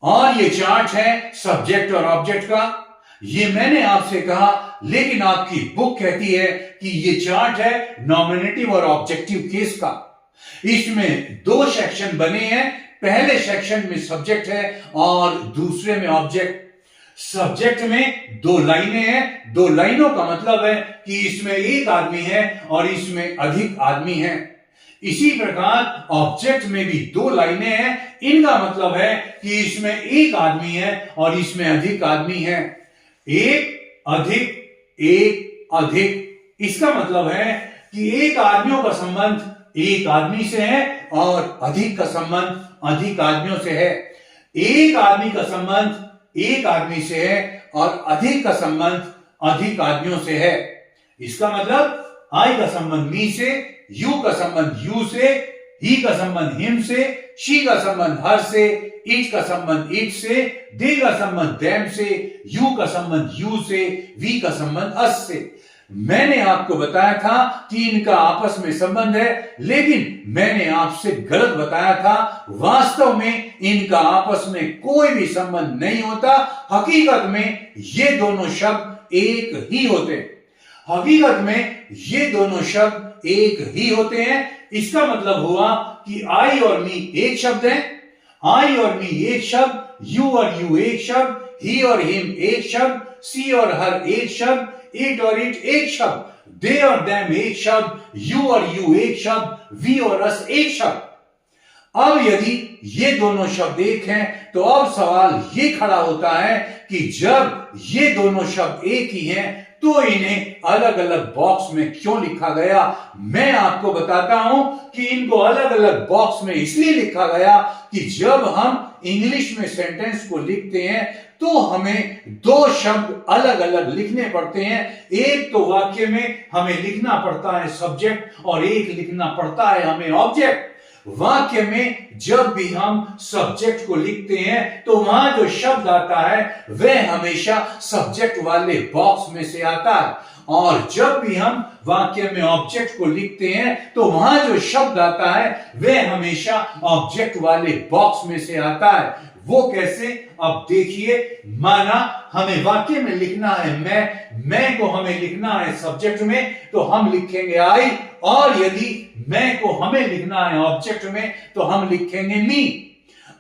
और ये चार्ट है सब्जेक्ट और ऑब्जेक्ट का। ये मैंने आपसे कहा, लेकिन आपकी बुक कहती है कि ये चार्ट है नॉमिनेटिव और ऑब्जेक्टिव केस का। इसमें दो सेक्शन बने हैं। पहले सेक्शन में सब्जेक्ट है और दूसरे में ऑब्जेक्ट। सब्जेक्ट में दो लाइनें हैं। दो लाइनों का मतलब है कि इसमें एक आदमी है और इसमें अधिक आदमी है। इसी प्रकार ऑब्जेक्ट में भी दो लाइनें हैं। इनका मतलब है कि इसमें एक आदमी है और इसमें अधिक आदमी है। एक अधिक, इसका मतलब है कि एक आदमियों का संबंध एक आदमी से है और अधिक का संबंध अधिक आदमियों से है। एक आदमी का संबंध एक आदमी से है और अधिक का संबंध अधिक आदमियों से है। इसका मतलब आई का संबंध मी से, यू का संबंध यू से, ही का संबंध हिम से, शी का संबंध हर से, इट का संबंध इट से, दे का संबंध देम से, यू का संबंध यू से, वी का संबंध अस से। मैंने आपको बताया था कि इनका आपस में संबंध है, लेकिन मैंने आपसे गलत बताया था। वास्तव में इनका आपस में कोई भी संबंध नहीं होता। हकीकत में ये दोनों शब्द एक ही होते हैं। हकीकत में ये दोनों शब्द एक ही होते हैं। इसका मतलब हुआ कि आई और मी एक शब्द है, आई और मी एक शब्द, यू और यू एक शब्द, ही और हिम एक शब्द, सी और हर एक शब्द, इट और इट एक शब्द, दे और देम एक शब्द, यू और यू एक शब्द, वी और अस एक शब्द। अब यदि ये दोनों शब्द एक हैं तो अब सवाल ये खड़ा होता है कि जब ये दोनों शब्द एक ही हैं तो इन्हें अलग अलग बॉक्स में क्यों लिखा गया। मैं आपको बताता हूं कि इनको अलग अलग बॉक्स में इसलिए लिखा गया कि जब हम इंग्लिश में सेंटेंस को लिखते हैं तो हमें दो शब्द अलग अलग लिखने पड़ते हैं। एक तो वाक्य में हमें लिखना पड़ता है सब्जेक्ट और एक लिखना पड़ता है हमें ऑब्जेक्ट। वाक्य में जब भी हम सब्जेक्ट को लिखते हैं तो वहां जो शब्द आता है वह हमेशा सब्जेक्ट वाले बॉक्स में से आता है, और जब भी हम वाक्य में ऑब्जेक्ट को लिखते हैं तो वहां जो शब्द आता है वह हमेशा ऑब्जेक्ट वाले बॉक्स में से आता है। वो कैसे, अब देखिए। माना हमें वाक्य में लिखना है मैं को हमें लिखना है सब्जेक्ट में तो हम लिखेंगे आई, और यदि मैं को हमें लिखना है ऑब्जेक्ट में तो हम लिखेंगे मी।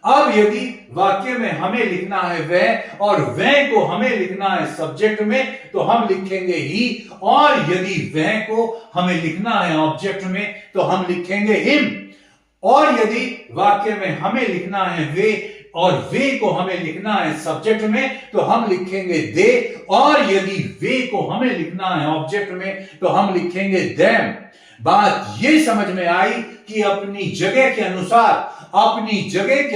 अब यदि वाक्य में हमें लिखना है वह और वह को हमें लिखना है सब्जेक्ट में तो हम लिखेंगे ही, और यदि वह को हमें लिखना है ऑब्जेक्ट में तो हम लिखेंगे हिम। और यदि वाक्य में हमें लिखना है वे और वे को हमें लिखना है सब्जेक्ट में तो हम लिखेंगे दे, और यदि वे को हमें लिखना है ऑब्जेक्ट में तो हम लिखेंगे देम। बात ये समझ में आई कि अपनी जगह के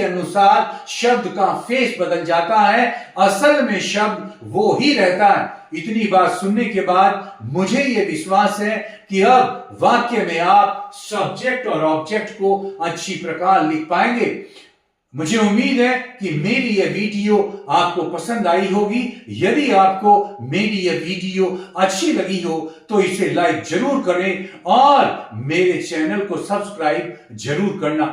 अनुसार शब्द का फेस बदल जाता है, असल में शब्द वो ही रहता है। इतनी बात सुनने के बाद मुझे ये विश्वास है कि अब वाक्य में आप सब्जेक्ट और ऑब्जेक्ट को अच्छी प्रकार लिख पाएंगे। मुझे उम्मीद है कि मेरी यह वीडियो आपको पसंद आई होगी। यदि आपको मेरी यह वीडियो अच्छी लगी हो तो इसे लाइक जरूर करें और मेरे चैनल को सब्सक्राइब जरूर करना।